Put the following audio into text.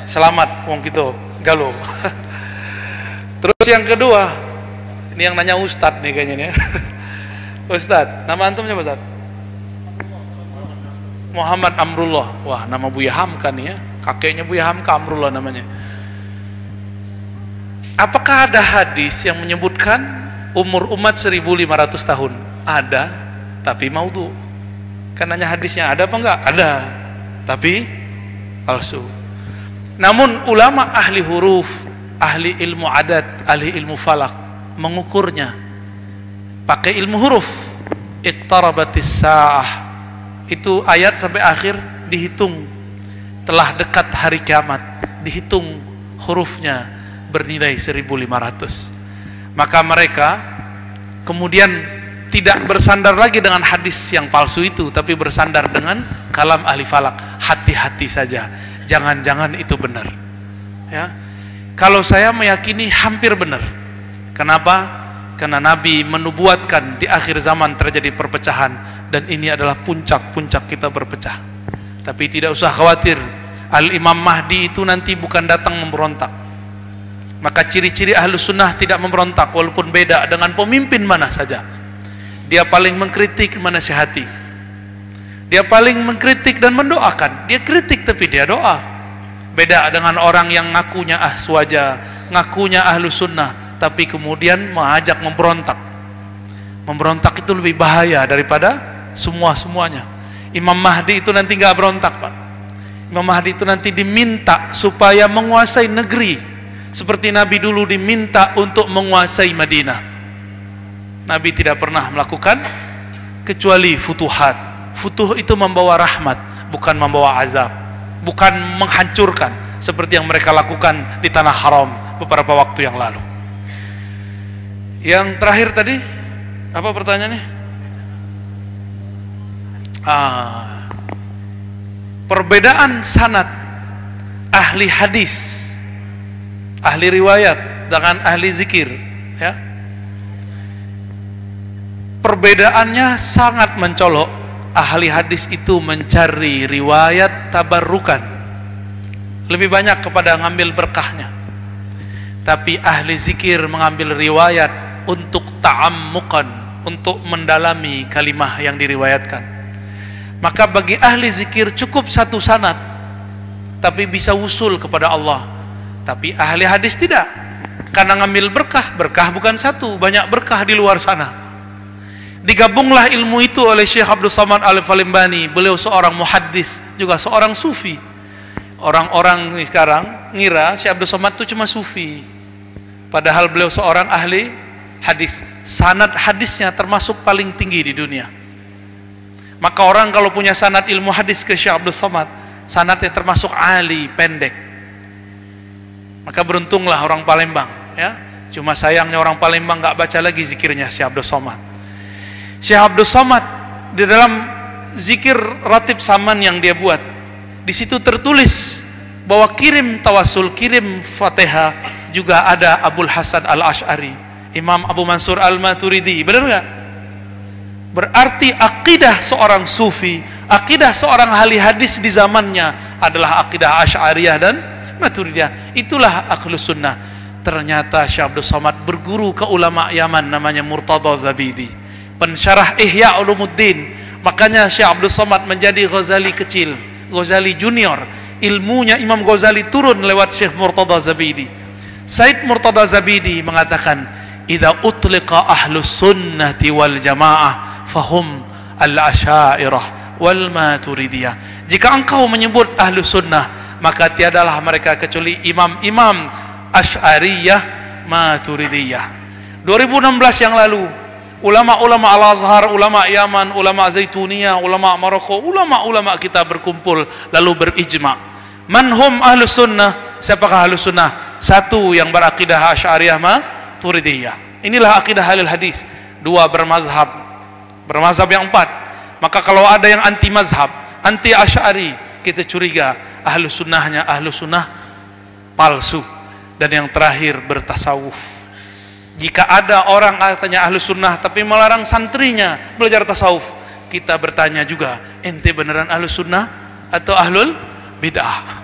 selamat wong gitu galuh. Terus yang kedua, ini yang nanya Ustadz nih kayaknya nih. Ustadz, nama antum siapa Ustadz? Muhammad Amrullah. Wah, nama Buya Hamka nih ya. Kakeknya Buya Hamka, Amrullah namanya. Apakah ada hadis yang menyebutkan umur umat 1500 tahun? Ada, tapi maudhu. Kan nanya hadisnya ada apa enggak? Ada, tapi palsu. Namun ulama ahli huruf, ahli ilmu adat, ahli ilmu falak mengukurnya pakai ilmu huruf. Iqtarabatis sa'ah, itu ayat sampai akhir dihitung, telah dekat hari kiamat, dihitung hurufnya bernilai 1500. Maka mereka kemudian tidak bersandar lagi dengan hadis yang palsu itu, tapi bersandar dengan kalam ahli falak. Hati-hati saja, jangan-jangan itu benar ya. Kalau saya meyakini hampir benar. Kenapa? Karena Nabi menubuatkan di akhir zaman terjadi perpecahan, dan ini adalah puncak-puncak kita berpecah. Tapi tidak usah khawatir, Al-Imam Mahdi itu nanti bukan datang memberontak. Maka ciri-ciri ahlu sunnah tidak memberontak, walaupun beda dengan pemimpin mana saja. Dia paling mengkritik, menasihati. Dia paling mengkritik dan mendoakan. Dia kritik tapi dia doa. Beda dengan orang yang ngakunya ahswaja, ngakunya ahlu sunnah, tapi kemudian mengajak memberontak. Memberontak itu lebih bahaya daripada semuanya. Imam Mahdi itu nanti nggak berontak, Pak. Imam Mahdi itu nanti diminta supaya menguasai negeri, seperti Nabi dulu diminta untuk menguasai Madinah. Nabi tidak pernah melakukan kecuali futuhat. Futuh itu membawa rahmat, bukan membawa azab, bukan menghancurkan seperti yang mereka lakukan di tanah haram beberapa waktu yang lalu. Yang terakhir tadi apa pertanyaannya? Perbedaan sanad ahli hadis, ahli riwayat dengan ahli zikir ya. Perbedaannya sangat mencolok. Ahli hadis itu mencari riwayat tabarrukan, lebih banyak kepada ngambil berkahnya. Tapi ahli zikir mengambil riwayat untuk ta'ammuqan, untuk mendalami kalimah yang diriwayatkan. Maka bagi ahli zikir cukup satu sanad, tapi bisa wusul kepada Allah. Tapi ahli hadis tidak, karena ngambil berkah. Berkah bukan satu, banyak berkah di luar sana. Digabunglah ilmu itu oleh Syekh Abdul Samad Al-Falimbani. Beliau seorang muhaddis, juga seorang sufi. Orang-orang ini sekarang ngira Syekh Abdul Samad itu cuma sufi, padahal beliau seorang ahli hadis. Sanad hadisnya termasuk paling tinggi di dunia. Maka orang kalau punya sanad ilmu hadis ke Syekh Abdul Samad, sanadnya termasuk ali, pendek. Maka beruntunglah orang Palembang ya. Cuma sayangnya orang Palembang nggak baca lagi zikirnya Syekh Abdul Samad. Syekh Abdul Samad di dalam zikir ratib saman yang dia buat, di situ tertulis bahwa kirim tawasul, kirim Fatihah juga ada Abul Hasan Al-Asy'ari, Imam Abu Mansur Al-Maturidi. Benar nggak? Berarti akidah seorang sufi, akidah seorang ahli hadis di zamannya adalah akidah Asy'ariyah dan Maturidiyah. Itulah ahlus sunnah. Ternyata Syekh Abdul Samad berguru ke ulama Yaman namanya Murtada Zabidi, pensyarah Ihya Ulumuddin. Makanya Syekh Abdul Samad menjadi Ghazali kecil, Ghazali junior. Ilmunya Imam Ghazali turun lewat Syekh Murtada Zabidi. Said Murtada Zabidi mengatakan, "Idza utliqa ahlus sunnati wal jamaah fahum al-asy'ariyah wal maturidiyah." Jika engkau menyebut ahlus sunnah, maka tiadalah mereka kecuali imam-imam Asy'ariyah, Maturidiyah. 2016 yang lalu, ulama-ulama Al-Azhar, ulama Yaman, ulama Zaituniyah, ulama Maroko, ulama-ulama kita berkumpul lalu berijma. Manhum ahlus sunnah? Siapakah ahlus sunnah? Satu yang berakidah Asy'ariyah Maturidiyah. Inilah akidah ahlul hadis. Dua bermazhab. Bermazhab yang empat. Maka kalau ada yang anti mazhab, anti Asy'ari, kita curiga ahlus sunnahnya ahlus sunnah palsu. Dan yang terakhir bertasawuf. Jika ada orang katanya ahlus sunnah tapi melarang santrinya belajar tasawuf, kita bertanya juga, ente beneran ahlus sunnah atau ahlul bid'ah?